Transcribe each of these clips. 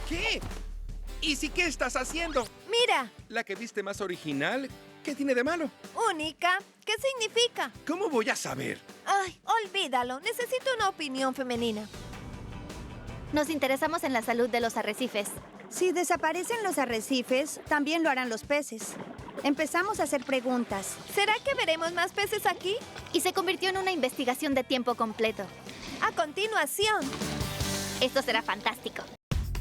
¿Qué? ¿Y si qué estás haciendo? Mira, ¿La que viste más original? ¿Qué tiene de malo? única. ¿Qué significa? ¿Cómo voy a saber? Ay, olvídalo. Necesito una opinión femenina. Nos interesamos en la salud de los arrecifes. Si desaparecen los arrecifes, también lo harán los peces. Empezamos a hacer preguntas. ¿Será que veremos más peces aquí? Y se convirtió en una investigación de tiempo completo. A continuación, Esto será fantástico.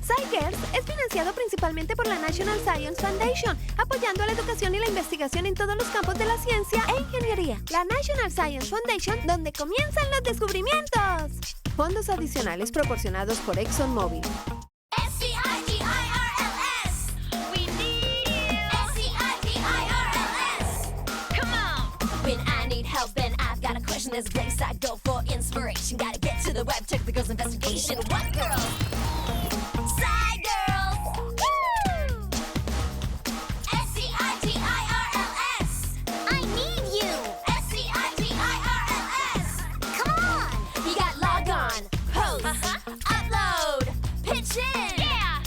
SciGirls es financiado principalmente por la National Science Foundation, apoyando a la educación y la investigación en todos los campos de la ciencia e ingeniería. La National Science Foundation, donde comienzan los descubrimientos. Fondos adicionales proporcionados por ExxonMobil. SCIGIRLS. We need you. SCIGIRLS. Come on. When I need help and I've got a question, there's a place I go for inspiration. Gotta get to the web, check the girls' investigation. What girls? Sci girls. Woo! SCIGIRLS. I need you. SCIGIRLS. Come on. You got log on, post, upload, pitch in. Yeah.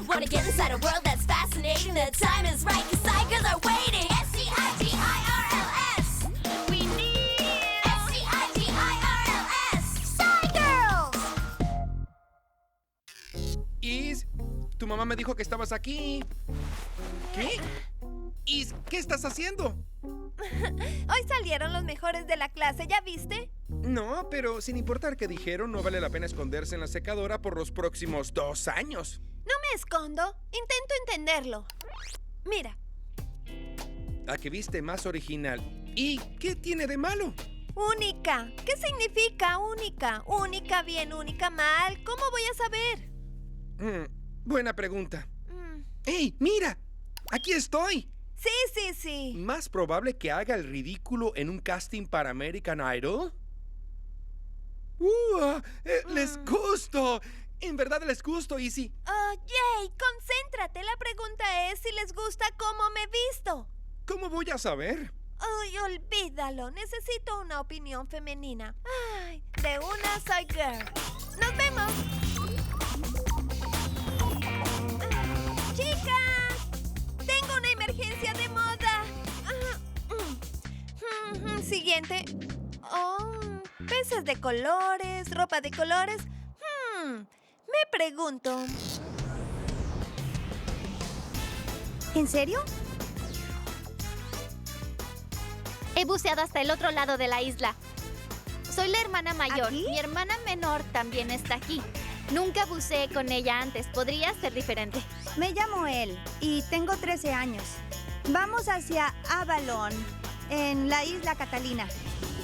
Wanna get inside a world that's fascinating? The time is right, 'cause Tigers are waiting. SCIGIRLS. We need you. SCIGIRLS. Sci girls. Is, tu mamá me dijo que estabas aquí. ¿Qué? Is, ¿qué estás haciendo? Hoy salieron los mejores de la clase, ¿ya viste? No, pero sin importar qué dijeron, no vale la pena esconderse en la secadora por los próximos 2 años. No me escondo, intento entenderlo. Mira, La que viste más original. ¿Y qué tiene de malo? única. ¿Qué significa única? Única bien, única mal. ¿Cómo voy a saber? Buena pregunta. Mm, ¡Ey, mira! ¡Aquí estoy! Sí. ¿Más probable que haga el ridículo en un casting para American Idol? ¡Les gusto! En verdad les gusto, Izzy. Oh, Jay, concéntrate. La pregunta es si les gusta cómo me visto. ¿Cómo voy a saber? Ay, olvídalo. Necesito una opinión femenina. Ay, de una soy girl. ¡Nos vemos! ¡Chicas! ¡Tengo una emergencia de moda! Siguiente. Oh, peces de colores, ropa de colores. Me pregunto. ¿En serio? He buceado hasta el otro lado de la isla. Soy la hermana mayor. ¿Aquí? Mi hermana menor también está aquí. Nunca buceé con ella antes. Podría ser diferente. Me llamo Elle y tengo 13 años. Vamos hacia Avalon, en la isla Catalina.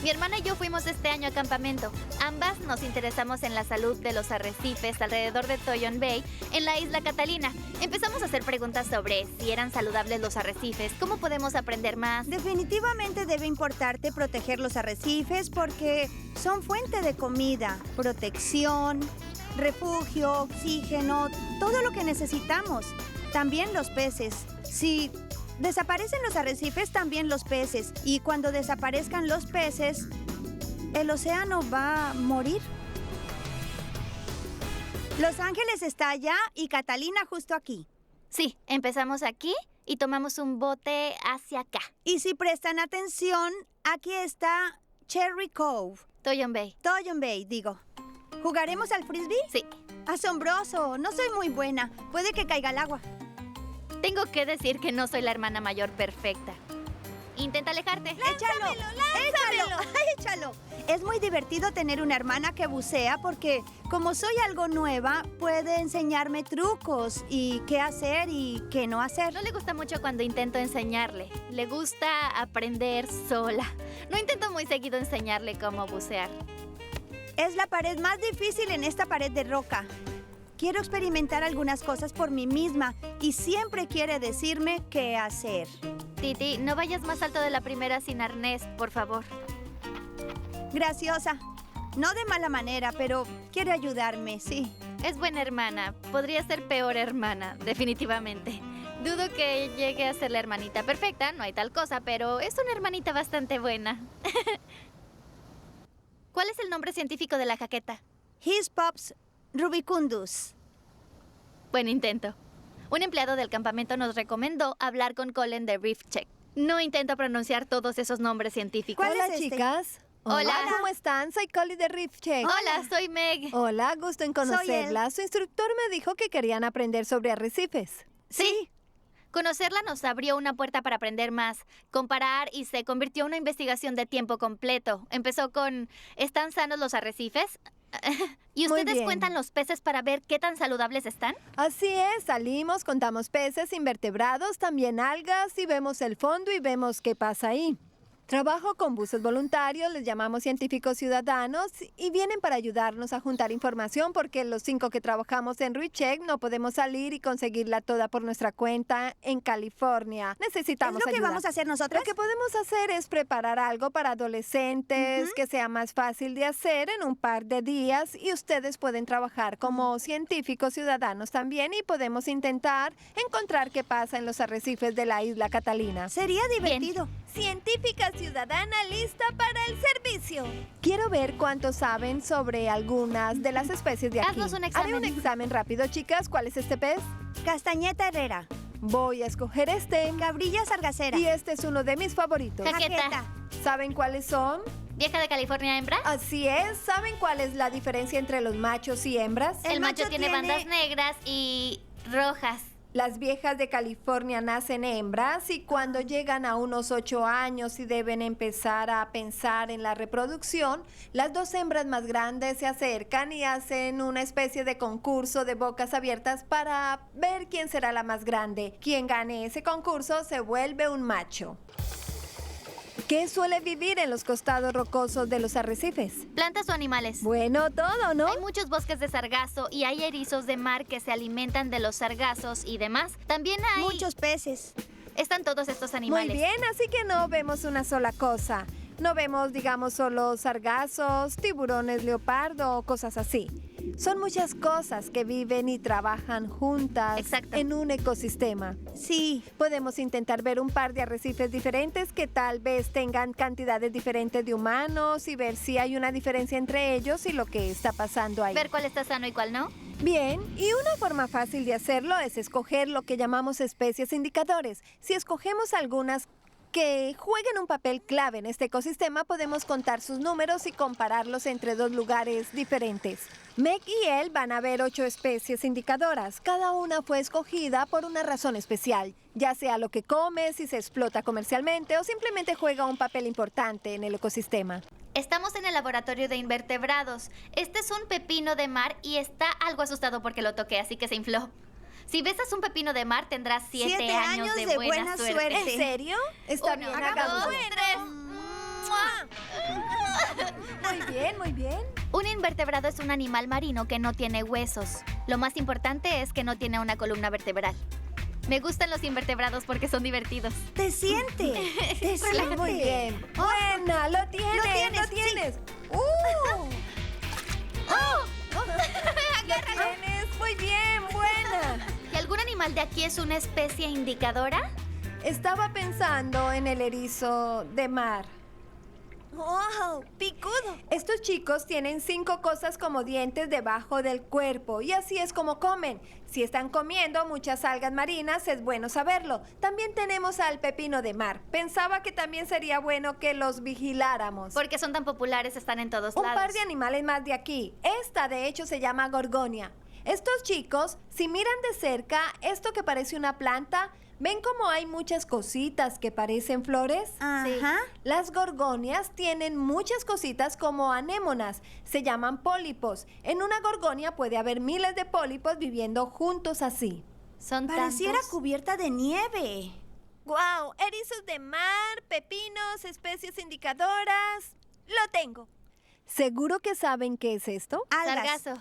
Mi hermana y yo fuimos este año a campamento. Ambas nos interesamos en la salud de los arrecifes alrededor de Toyon Bay, en la isla Catalina. Empezamos a hacer preguntas sobre si eran saludables los arrecifes, cómo podemos aprender más. Definitivamente debe importarte proteger los arrecifes porque son fuente de comida, protección, refugio, oxígeno, todo lo que necesitamos. También los peces. Si desaparecen los arrecifes, también los peces. Y cuando desaparezcan los peces, el océano va a morir. Los Ángeles está allá y Catalina justo aquí. Sí, empezamos aquí y tomamos un bote hacia acá. Y si prestan atención, aquí está Cherry Cove. Toyon Bay. Toyon Bay, digo. ¿Jugaremos al frisbee? Sí. Asombroso. No soy muy buena. Puede que caiga al agua. Tengo que decir que no soy la hermana mayor perfecta. Intenta alejarte. ¡Échalo! ¡Échalo! Es muy divertido tener una hermana que bucea porque, como soy algo nueva, puede enseñarme trucos y qué hacer y qué no hacer. No le gusta mucho cuando intento enseñarle. Le gusta aprender sola. No intento muy seguido enseñarle cómo bucear. Es la pared más difícil en esta pared de roca. Quiero experimentar algunas cosas por mí misma y siempre quiere decirme qué hacer. Titi, no vayas más alto de la primera sin arnés, por favor. Graciosa. No de mala manera, pero quiere ayudarme, sí. Es buena hermana. Podría ser peor hermana, definitivamente. Dudo que llegue a ser la hermanita perfecta, no hay tal cosa, pero es una hermanita bastante buena. ¿Cuál es el nombre científico de la jaqueta? Hispops rubicundus. Buen intento. Un empleado del campamento nos recomendó hablar con Colin de Reef Check. No intento pronunciar todos esos nombres científicos. ¿Cuál Hola, es este? chicas. Hola. ¿Cómo están? Soy Collie de Reef Check. Hola, soy Meg. Hola, gusto en conocerla. Su instructor me dijo que querían aprender sobre arrecifes. Sí. Conocerla nos abrió una puerta para aprender más, comparar y se convirtió en una investigación de tiempo completo. Empezó con ¿están sanos los arrecifes? ¿Y Muy ustedes bien. cuentan los peces para ver qué tan saludables están? Así es, salimos, contamos peces, invertebrados, también algas y vemos el fondo y vemos qué pasa ahí. Trabajo con buses voluntarios, les llamamos científicos ciudadanos y vienen para ayudarnos a juntar información porque los 5 que trabajamos en ReefCheck no podemos salir y conseguirla toda por nuestra cuenta en California. Necesitamos ¿Es lo que ayuda. vamos a hacer Lo nosotras? que podemos hacer es preparar algo para adolescentes que sea más fácil de hacer en un par de días y ustedes pueden trabajar como científicos ciudadanos también y podemos intentar encontrar qué pasa en los arrecifes de la isla Catalina. Sería divertido. Científica ciudadana lista para el servicio. Quiero ver cuánto saben sobre algunas de las especies de aquí. Haznos un Haré examen. un examen rápido, chicas. ¿Cuál es este pez? Castañeta herrera. Voy a escoger este. Cabrilla sargacera. Y este es uno de mis favoritos. Jaqueta. ¿Saben cuáles son? ¿Vieja de California hembra? Así es. ¿Saben cuál es la diferencia entre los machos y hembras? El macho tiene bandas negras y rojas. Las viejas de California nacen hembras y cuando llegan a unos 8 años y deben empezar a pensar en la reproducción, las 2 hembras más grandes se acercan y hacen una especie de concurso de bocas abiertas para ver quién será la más grande. Quien gane ese concurso se vuelve un macho. ¿Qué suele vivir en los costados rocosos de los arrecifes? ¿Plantas o animales? Bueno, todo, ¿no? Hay muchos bosques de sargazo y hay erizos de mar que se alimentan de los sargazos y demás. También hay... Muchos peces. Están todos estos animales. Muy bien, así que no vemos una sola cosa. No vemos, digamos, solo sargazos, tiburones leopardo o cosas así. Son muchas cosas que viven y trabajan juntas Exacto. en un ecosistema. Sí. Podemos intentar ver un par de arrecifes diferentes que tal vez tengan cantidades diferentes de humanos y ver si hay una diferencia entre ellos y lo que está pasando ahí. Ver cuál está sano y cuál no. Bien, y una forma fácil de hacerlo es escoger lo que llamamos especies indicadores. Si escogemos algunas que jueguen un papel clave en este ecosistema, podemos contar sus números y compararlos entre 2 lugares diferentes. Meg y él van a ver 8 especies indicadoras. Cada una fue escogida por una razón especial, ya sea lo que come, si se explota comercialmente o simplemente juega un papel importante en el ecosistema. Estamos en el laboratorio de invertebrados. Este es un pepino de mar y está algo asustado porque lo toqué, así que se infló. Si besas un pepino de mar, tendrás 7 años de buena suerte. ¿En serio? Está 1, bien, 2, hagámoslo. 3. Muy bien, muy bien. Un invertebrado es un animal marino que no tiene huesos. Lo más importante es que no tiene una columna vertebral. Me gustan los invertebrados porque son divertidos. Te siente. Te siente. Muy bien. Buena, lo tienes, tienes, lo tienes. Lo tienes, muy bien, buena. ¿Y algún animal de aquí es una especie indicadora? Estaba pensando en el erizo de mar. ¡Wow! ¡Picudo! Estos chicos tienen 5 cosas como dientes debajo del cuerpo y así es como comen. Si están comiendo muchas algas marinas, es bueno saberlo. También tenemos al pepino de mar. Pensaba que también sería bueno que los vigiláramos. Porque son tan populares, están en todos Un lados. par de animales más de aquí. Esta, de hecho, se llama gorgonia. Estos chicos, si miran de cerca esto que parece una planta, ¿ven cómo hay muchas cositas que parecen flores? Ajá. Las gorgonias tienen muchas cositas como anémonas. Se llaman pólipos. En una gorgonia puede haber miles de pólipos viviendo juntos así. Son Pareciera tantos. cubierta de nieve. ¡Guau! Erizos de mar, pepinos, especies indicadoras. Lo tengo. ¿Seguro que saben qué es esto? Algas. Sargazo.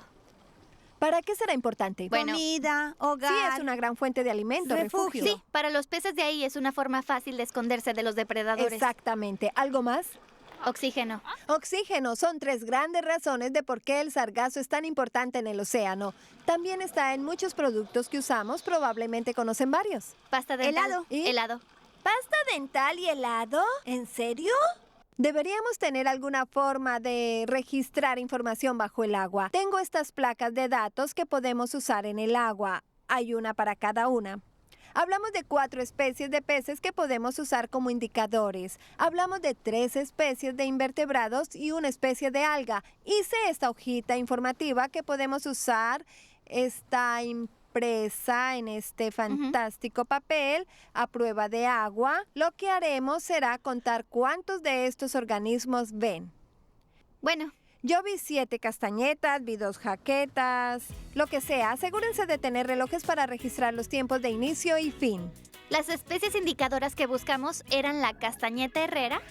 ¿Para qué será importante? Bueno. Comida, hogar. Sí, es una gran fuente de alimento, Refugio. refugio. Sí, para los peces de ahí es una forma fácil de esconderse de los depredadores. Exactamente. ¿Algo más? Oxígeno. Oxígeno son 3 grandes razones de por qué el sargazo es tan importante en el océano. También está en muchos productos que usamos, probablemente conocen varios. Pasta dental. Helado. ¿Y? Helado. ¿Pasta dental y helado? ¿En serio? Deberíamos tener alguna forma de registrar información bajo el agua. Tengo estas placas de datos que podemos usar en el agua. hay una para cada una. Hablamos de 4 especies de peces que podemos usar como indicadores. Hablamos de 3 especies de invertebrados y una especie de alga. Hice esta hojita informativa que podemos usar. Está impresa en este fantástico papel a prueba de agua. Lo que haremos será contar cuántos de estos organismos ven. Bueno, Yo vi 7 castañetas, vi 2 jaquetas, lo que sea. Asegúrense de tener relojes para registrar los tiempos de inicio y fin. las especies indicadoras que buscamos eran la castañeta herrera,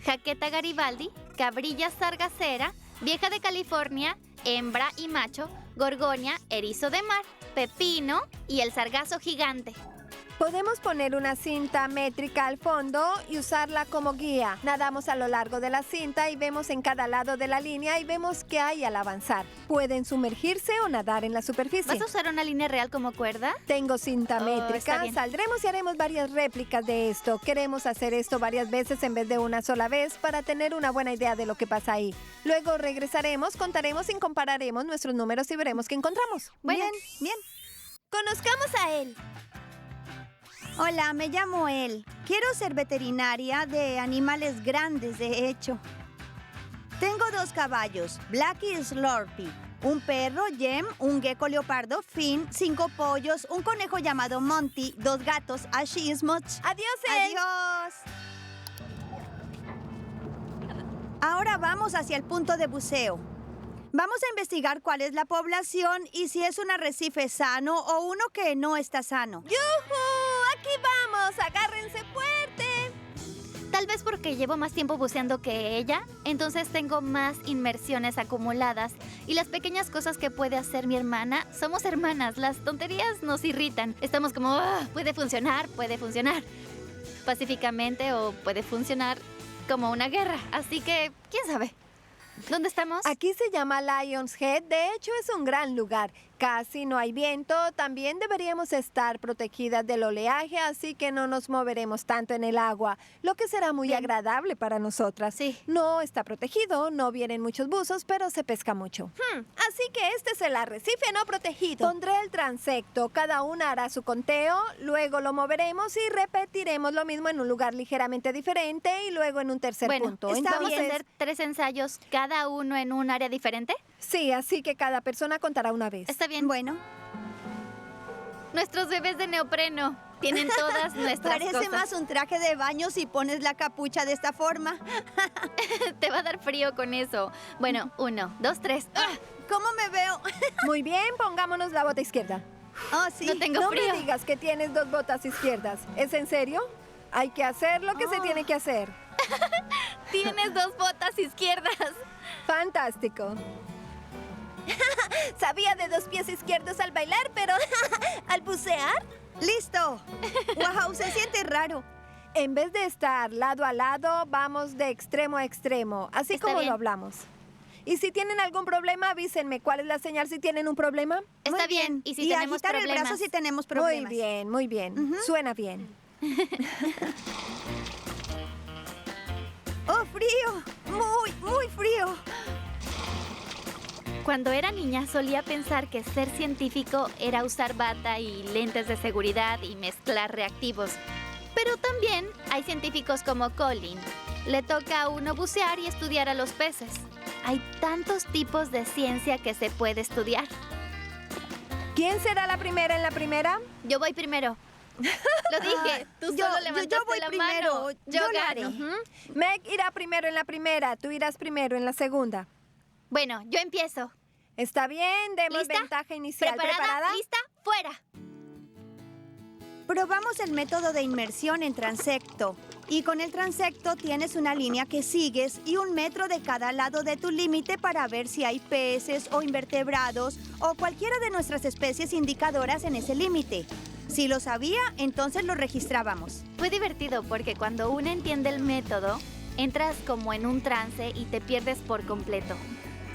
jaqueta garibaldi, cabrilla sargacera, vieja de California, hembra y macho, gorgonia, erizo de mar, pepino y el sargazo gigante. Podemos poner una cinta métrica al fondo y usarla como guía. Nadamos a lo largo de la cinta y vemos en cada lado de la línea y vemos qué hay al avanzar. Pueden sumergirse o nadar en la superficie. ¿Vas a usar una línea real como cuerda? Tengo cinta Oh, está métrica. bien. Saldremos y haremos varias réplicas de esto. Queremos hacer esto varias veces en vez de una sola vez para tener una buena idea de lo que pasa ahí. Luego regresaremos, contaremos y compararemos nuestros números y veremos qué encontramos. Bueno, Bien, bien. Conozcamos a él. Hola, me llamo El. Quiero ser veterinaria de animales grandes, de hecho. Tengo 2 caballos, Blackie y Slurpee, un perro, Jem, un gecko leopardo, Finn, 5 pollos, un conejo llamado Monty, 2 gatos, Ash y Smuch. Adiós, él. ¡Adiós! Ahora vamos hacia el punto de buceo. Vamos a investigar cuál es la población y si es un arrecife sano o uno que no está sano. ¡Yujú! ¡Aquí vamos! ¡Agárrense fuerte! tal vez porque llevo más tiempo buceando que ella, entonces tengo más inmersiones acumuladas. Y las pequeñas cosas que puede hacer mi hermana, somos hermanas, las tonterías nos irritan. Estamos como, puede funcionar pacíficamente o puede funcionar como una guerra. Así que, ¿quién sabe? ¿Dónde estamos? Aquí se llama Lion's Head. De hecho, es un gran lugar. Casi no hay viento. También deberíamos estar protegidas del oleaje, así que no nos moveremos tanto en el agua, lo que será muy Bien. agradable para nosotras. Sí. No está protegido, no vienen muchos buzos, pero se pesca mucho. Así que este es el arrecife no protegido. Pondré el transecto. Cada una hará su conteo, luego lo moveremos y repetiremos lo mismo en un lugar ligeramente diferente y luego en un tercer Bueno, punto. ¿vamos a Entonces, hacer 3 ensayos, cada uno en un área diferente? sí, así que cada persona contará una vez. Está bien. Bueno, Nuestros bebés de neopreno tienen todas nuestras parece cosas. más un traje de baño si pones la capucha de esta forma. Te va a dar frío con eso. Bueno, 1, 2, 3. ¿Cómo me veo? Muy bien, pongámonos la bota izquierda. Oh, sí. No tengo No frío. me digas que tienes 2 botas izquierdas. ¿Es en serio? Hay que hacer lo que se tiene que hacer. Tienes 2 botas izquierdas. Fantástico. Sabía de 2 pies izquierdos al bailar, pero al bucear, ¡Listo! ¡Wow! Se siente raro. en vez de estar lado a lado, vamos de extremo a extremo, así Está como bien. lo hablamos. Y si tienen algún problema, avísenme cuál es la señal si tienen un problema. Está Muy bien. Y si tenemos agitar problemas. el brazo si tenemos problemas. Muy bien, muy bien. Ujú. Suena bien. ¡Oh, frío! Muy, muy frío. Cuando era niña solía pensar que ser científico era usar bata y lentes de seguridad y mezclar reactivos. Pero también hay científicos como Colin. Le toca a uno bucear y estudiar a los peces. Hay tantos tipos de ciencia que se puede estudiar. ¿Quién será la primera en la primera? Yo voy primero. Lo dije, tú yo- solo yo levantaste voy la primero. mano. Yo la Gary. haré. Meg irá primero en la primera, tú irás primero en la segunda. Bueno, yo empiezo. Está bien, demos ¿Lista? ventaja inicial. ¿Preparada? ¿Lista? ¡Fuera! Probamos el método de inmersión en transecto. Y con el transecto tienes una línea que sigues y 1 metro de cada lado de tu límite para ver si hay peces o invertebrados o cualquiera de nuestras especies indicadoras en ese límite. Si lo sabía, entonces lo registrábamos. Fue divertido porque cuando uno entiende el método, entras como en un trance y te pierdes por completo.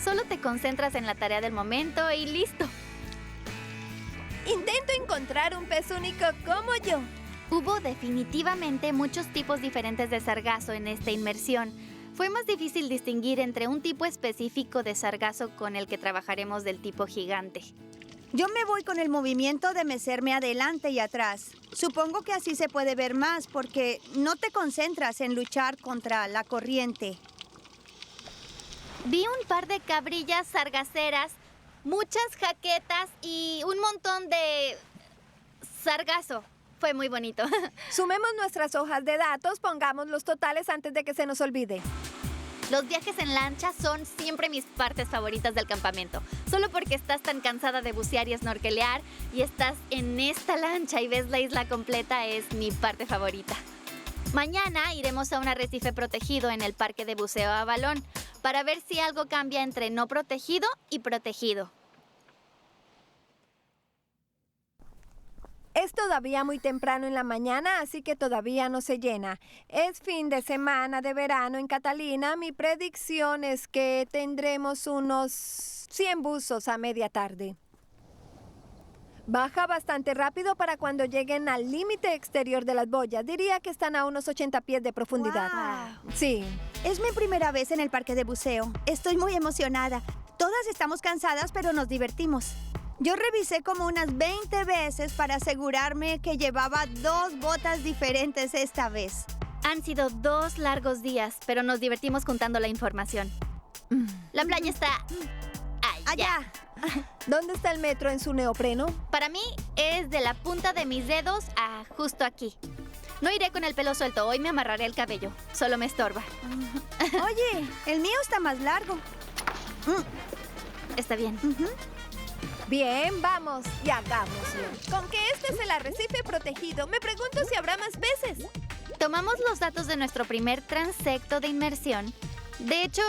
Solo te concentras en la tarea del momento y listo. Intento encontrar un pez único como yo. Hubo definitivamente muchos tipos diferentes de sargazo en esta inmersión. Fue más difícil distinguir entre un tipo específico de sargazo con el que trabajaremos del tipo gigante. Yo me voy con el movimiento de mecerme adelante y atrás. Supongo que así se puede ver más porque no te concentras en luchar contra la corriente. Vi un par de cabrillas sargaceras, muchas jaquetas y un montón de sargazo. Fue muy bonito. Sumemos nuestras hojas de datos, pongamos los totales antes de que se nos olvide. Los viajes en lancha son siempre mis partes favoritas del campamento. Solo porque estás tan cansada de bucear y snorkelear y estás en esta lancha y ves la isla completa es mi parte favorita. Mañana iremos a un arrecife protegido en el parque de buceo Avalón para ver si algo cambia entre no protegido y protegido. Es todavía muy temprano en la mañana, así que todavía no se llena. Es fin de semana de verano en Catalina. Mi predicción es que tendremos unos 100 buzos a media tarde. Baja bastante rápido para cuando lleguen al límite exterior de las boyas. Diría que están a unos 80 pies de profundidad. ¡Guau! Sí. Es mi primera vez en el parque de buceo. Estoy muy emocionada. Todas estamos cansadas, pero nos divertimos. Yo revisé como unas 20 veces para asegurarme que llevaba 2 botas diferentes esta vez. Han sido 2 largos días, pero nos divertimos juntando la información. La playa está allá. ¿Dónde está el metro en su neopreno? Para mí es de la punta de mis dedos a justo aquí. No iré con el pelo suelto, hoy me amarraré el cabello. Solo me estorba. Oye, el mío está más largo. Está bien. Bien, vamos y hagámoslo. Con que este es el arrecife protegido, me pregunto si habrá más peces. Tomamos los datos de nuestro primer transecto de inmersión. De hecho,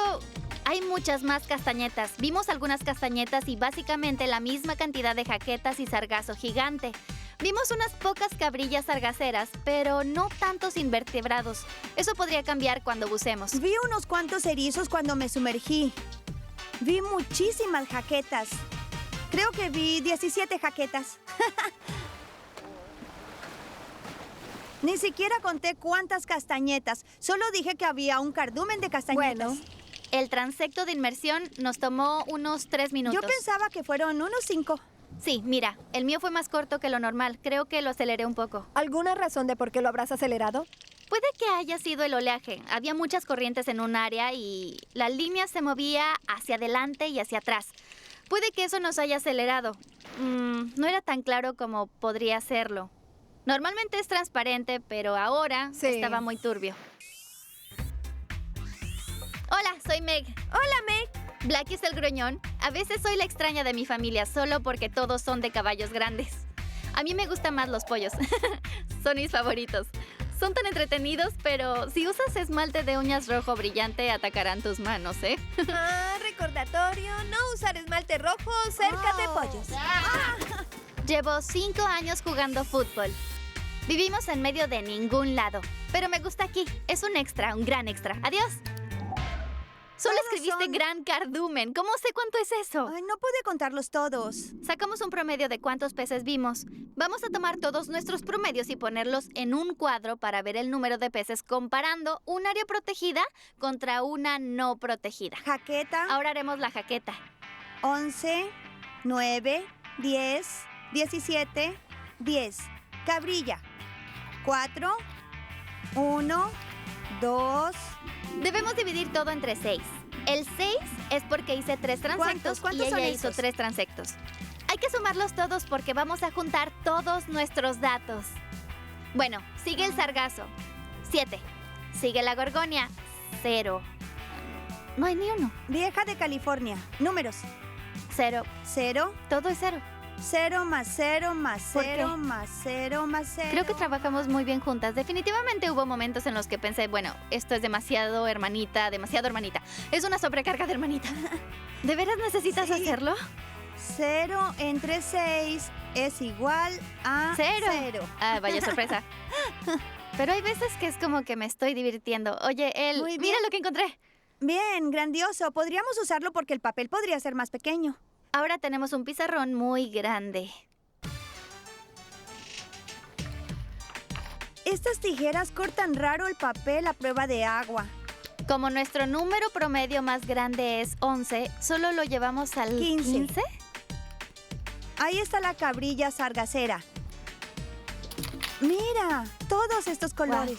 hay muchas más castañetas. Vimos algunas castañetas y básicamente la misma cantidad de jaquetas y sargazo gigante. Vimos unas pocas cabrillas sargaceras, pero no tantos invertebrados. Eso podría cambiar cuando bucemos. Vi unos cuantos erizos cuando me sumergí. Vi muchísimas jaquetas. Creo que vi 17 jaquetas. Ni siquiera conté cuántas castañetas. Solo dije que había un cardumen de castañetas. Bueno. El transecto de inmersión nos tomó unos 3 minutos. Yo pensaba que fueron unos 5. Sí, mira, el mío fue más corto que lo normal. Creo que lo aceleré un poco. ¿Alguna razón de por qué lo habrás acelerado? Puede que haya sido el oleaje. Había muchas corrientes en un área y la línea se movía hacia adelante y hacia atrás. Puede que eso nos haya acelerado. No era tan claro como podría serlo. Normalmente es transparente, pero ahora Sí. estaba muy turbio. Hola, soy Meg. Hola, Meg. Blackie es el gruñón. A veces soy la extraña de mi familia solo porque todos son de caballos grandes. A mí me gustan más los pollos. Son mis favoritos. Son tan entretenidos, pero si usas esmalte de uñas rojo brillante atacarán tus manos, ¿eh? Recordatorio, no usar esmalte rojo cerca de pollos. Llevo 5 años jugando fútbol. Vivimos en medio de ningún lado, pero me gusta aquí. Es un extra, un gran extra. Adiós. Solo Todos escribiste son- gran cardumen. ¿Cómo sé cuánto es eso? Ay, no pude contarlos todos. Sacamos un promedio de cuántos peces vimos. Vamos a tomar todos nuestros promedios y ponerlos en un cuadro para ver el número de peces comparando un área protegida contra una no protegida. Jaqueta, Ahora haremos la jaqueta. 11, 9, 10, 17, 10. Cabrilla, 4, 1, 2... Debemos dividir todo entre 6. El 6 es porque hice 3 transectos ¿Cuántos y son ella hizo esos? 3 transectos. Hay que sumarlos todos porque vamos a juntar todos nuestros datos. Bueno, sigue el sargazo. 7. Sigue la gorgonia. 0. No hay ni uno. Vieja de California. Números. 0. 0, Todo es 0. 0 más 0 más ¿Por 0 qué? más 0 más 0. Creo que trabajamos muy bien juntas. Definitivamente hubo momentos en los que pensé, bueno, esto es demasiado hermanita. Es una sobrecarga de hermanita. ¿De veras necesitas Sí. hacerlo? 0 entre 6 es igual a 0. 0. Ah, vaya sorpresa. Pero hay veces que es como que me estoy divirtiendo. Oye, Muy bien. mira lo que encontré. Bien, grandioso. Podríamos usarlo porque el papel podría ser más pequeño. Ahora tenemos un pizarrón muy grande. Estas tijeras cortan raro el papel a prueba de agua. Como nuestro número promedio más grande es 11, ¿solo lo llevamos al 15. 15? Ahí está la cabrilla sargacera. Mira, todos estos colores.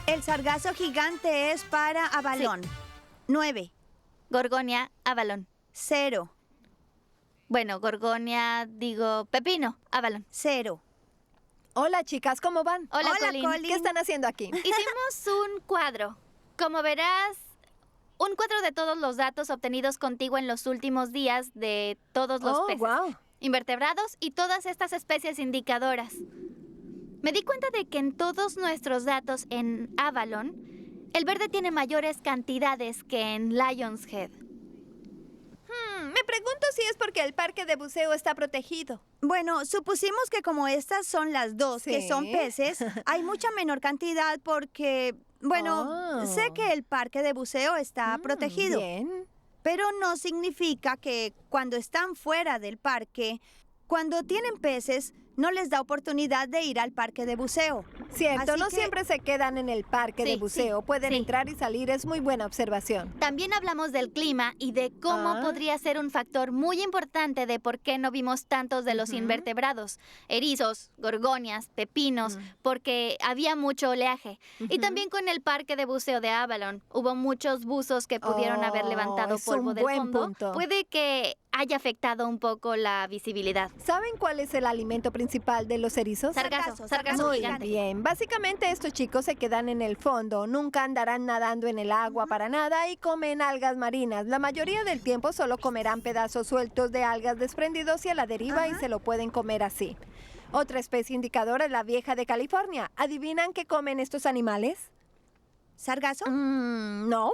El sargazo gigante es para Avalon. 9. Gorgonia, Avalon. 0. Bueno, Gorgonia, pepino, Avalon. 0. Hola, chicas, ¿cómo van? Hola, Hola, Colin. Colin. ¿Qué están haciendo aquí? Hicimos un cuadro. Como verás, un cuadro de todos los datos obtenidos contigo en los últimos días de todos los peces, wow. invertebrados y todas estas especies indicadoras. Me di cuenta de que en todos nuestros datos en Avalon, el verde tiene mayores cantidades que en Lion's Head. Me pregunto si es porque el parque de buceo está protegido. Bueno, supusimos que como estas son las dos que Sí. son peces, hay mucha menor cantidad porque, bueno, Oh. sé que el parque de buceo está protegido, Bien. pero no significa que cuando están fuera del parque, cuando tienen peces, no les da oportunidad de ir al parque de buceo. Cierto, Así no que- siempre se quedan en el parque de Sí, buceo. Pueden sí. entrar y salir, es muy buena observación. También hablamos del clima y de cómo Ah. podría ser un factor muy importante de por qué no vimos tantos de los invertebrados, erizos, gorgonias, pepinos, porque había mucho oleaje. Y también con el parque de buceo de Avalon, hubo muchos buzos que pudieron haber Oh, levantado es polvo un del buen fondo. punto. Puede que haya afectado un poco la visibilidad. ¿Saben cuál es el alimento principal de los erizos? Sargazo Muy gigante. bien. Básicamente estos chicos se quedan en el fondo, nunca andarán nadando en el agua para nada y comen algas marinas. La mayoría del tiempo solo comerán pedazos sueltos de algas desprendidos y a la deriva y se lo pueden comer así. Otra especie indicadora es la vieja de California. ¿Adivinan qué comen estos animales? ¿Sargazo? No.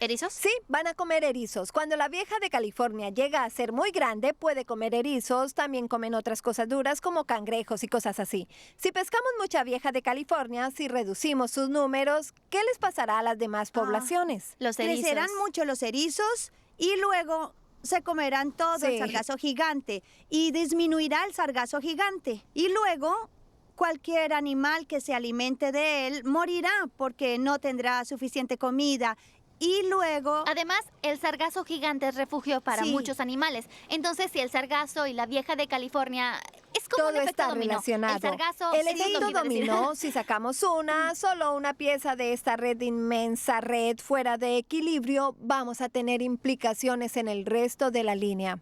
¿Erizos? Sí, van a comer erizos. Cuando la vieja de California llega a ser muy grande, puede comer erizos. También comen otras cosas duras como cangrejos y cosas así. Si pescamos mucha vieja de California, si reducimos sus números, ¿qué les pasará a las demás poblaciones? Los erizos. Crecerán mucho los erizos y luego se comerán todo Sí. el sargazo gigante y disminuirá el sargazo gigante. Y luego cualquier animal que se alimente de él morirá porque no tendrá suficiente comida. Y luego... Además, el sargazo gigante es refugio para Sí. muchos animales. Entonces, si el sargazo y la vieja de California es como un Todo efecto está dominó. relacionado. El sargazo El eso es lo efecto que iba a decir. dominó, si sacamos solo una pieza de esta inmensa red fuera de equilibrio, vamos a tener implicaciones en el resto de la línea.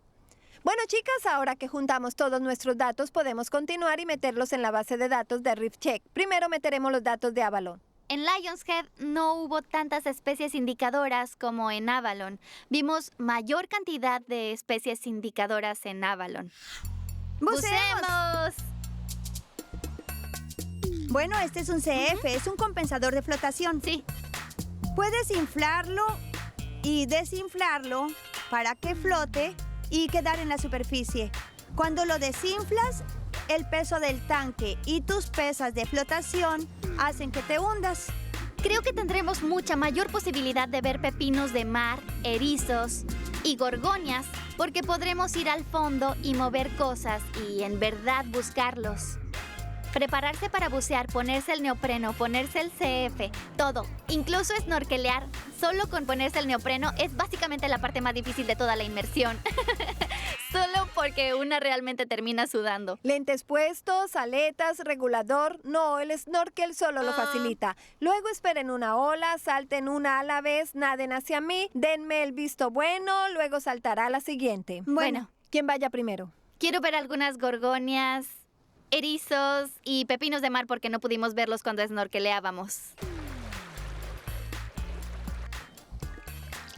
Bueno, chicas, ahora que juntamos todos nuestros datos, podemos continuar y meterlos en la base de datos de ReefCheck. Primero meteremos los datos de Avalon. En Lion's Head no hubo tantas especies indicadoras como en Avalon. Vimos mayor cantidad de especies indicadoras en Avalon. ¡Buceemos! Bueno, este es un CF, es un compensador de flotación. Sí, Puedes inflarlo y desinflarlo para que flote y quedar en la superficie. Cuando lo desinflas, el peso del tanque y tus pesas de flotación hacen que te hundas. creo que tendremos mucha mayor posibilidad de ver pepinos de mar, erizos y gorgonias, porque podremos ir al fondo y mover cosas y en verdad buscarlos. Prepararse para bucear, ponerse el neopreno, ponerse el CF, todo, incluso snorkelear, solo con ponerse el neopreno es básicamente la parte más difícil de toda la inmersión. Solo porque una realmente termina sudando. Lentes puestos, aletas, regulador. No, el snorkel solo lo facilita. Luego esperen una ola, salten una a la vez, naden hacia mí, denme el visto bueno, luego saltará la siguiente. Bueno, ¿Quién vaya primero? quiero ver algunas gorgonias, erizos y pepinos de mar porque no pudimos verlos cuando snorkeleábamos.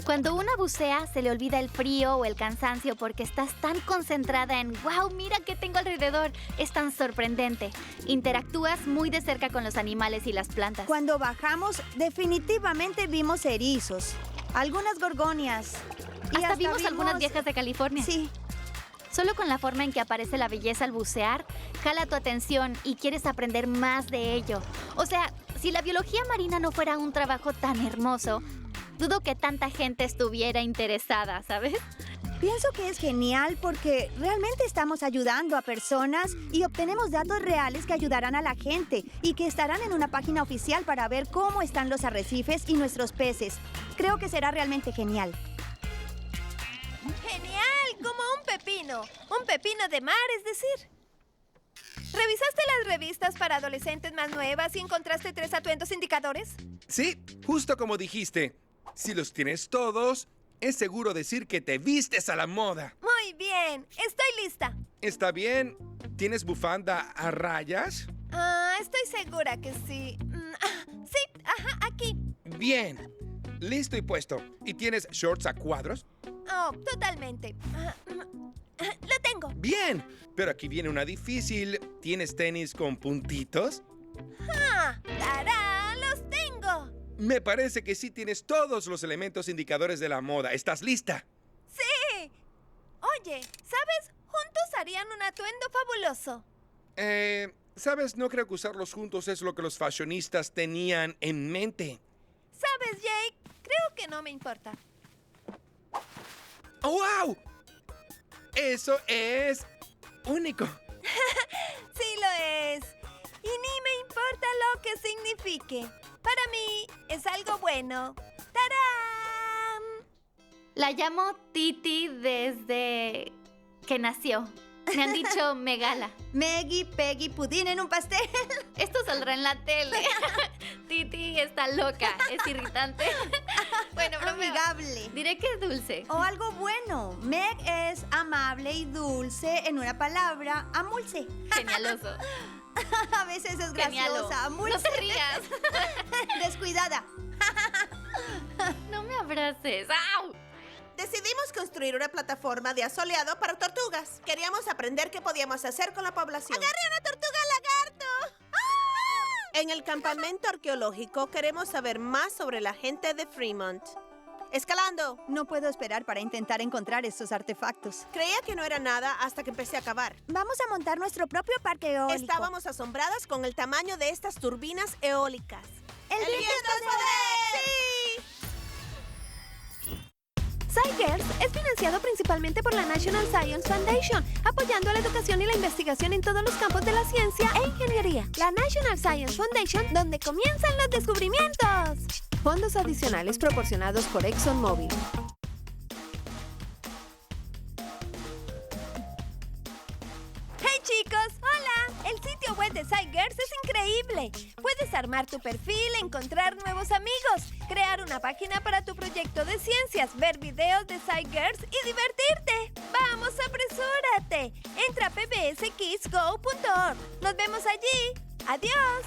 Cuando una bucea, se le olvida el frío o el cansancio porque estás tan concentrada en ¡wow! Mira qué tengo alrededor. Es tan sorprendente. Interactúas muy de cerca con los animales y las plantas. Cuando bajamos, definitivamente vimos erizos, algunas gorgonias. Y Hasta vimos algunas viejas de California. Sí, Solo con la forma en que aparece la belleza al bucear, jala tu atención y quieres aprender más de ello. O sea, si la biología marina no fuera un trabajo tan hermoso, dudo que tanta gente estuviera interesada, ¿sabes? pienso que es genial porque realmente estamos ayudando a personas y obtenemos datos reales que ayudarán a la gente y que estarán en una página oficial para ver cómo están los arrecifes y nuestros peces. Creo que será realmente genial. ¡Genial! ¡Como un pepino! pepino. Un pepino de mar, es decir. ¿Revisaste las revistas para adolescentes más nuevas y encontraste 3 atuendos indicadores? Sí, justo como dijiste. Si los tienes todos, es seguro decir que te vistes a la moda. Muy bien, estoy lista. ¿Está bien? ¿Tienes bufanda a rayas? Estoy segura que sí. Sí, ajá, aquí. Bien. Listo y puesto. ¿Y tienes shorts a cuadros? Oh, totalmente. Lo tengo. Bien. Pero aquí viene una difícil. ¿Tienes tenis con puntitos? ¡Tarán! ¡Los tengo! Me parece que sí tienes todos los elementos indicadores de la moda. ¿Estás lista? ¡Sí! Oye, ¿sabes? Juntos harían un atuendo fabuloso. ¿Sabes? No creo que usarlos juntos es lo que los fashionistas tenían en mente. ¿Sabes, Jake? Creo que no me importa. ¡Oh, wow! Eso es único. Sí lo es. Y ni me importa lo que signifique. Para mí es algo bueno. ¡Tarán! La llamo Titi desde que nació. Me han dicho Megala. Meggy, Peggy, pudín en un pastel. Esto saldrá en la tele. Titi está loca, es irritante. Bueno, bromeo. Amigable. Diré que es dulce. O algo bueno. Meg es amable y dulce en una palabra, amulce. Genialoso. A veces es Genialo. graciosa, No amulce. te rías. Descuidada. No me abraces. ¡Au! Decidimos construir una plataforma de asoleado para tortugas. Queríamos aprender qué podíamos hacer con la población. ¡Agarre una tortuga lagarto! ¡Ah! En el campamento arqueológico queremos saber más sobre la gente de Fremont. Escalando. No puedo esperar para intentar encontrar estos artefactos. Creía que no era nada hasta que empecé a cavar. Vamos a montar nuestro propio parque eólico. Estábamos asombradas con el tamaño de estas turbinas eólicas. ¡El viento es poder! ¡Sí! SciGirls es financiado principalmente por la National Science Foundation, apoyando a la educación y la investigación en todos los campos de la ciencia e ingeniería. La National Science Foundation, donde comienzan los descubrimientos. Fondos adicionales proporcionados por ExxonMobil. ¡Hey chicos! ¡Hola! El sitio web de SciGirls es increíble. Puedes armar tu perfil, encontrar nuevos amigos, crear una página para tu proyecto de ciencias, ver videos de SciGirls y divertirte. ¡Vamos, apresúrate! Entra a pbskidsgo.org. ¡Nos vemos allí! ¡Adiós!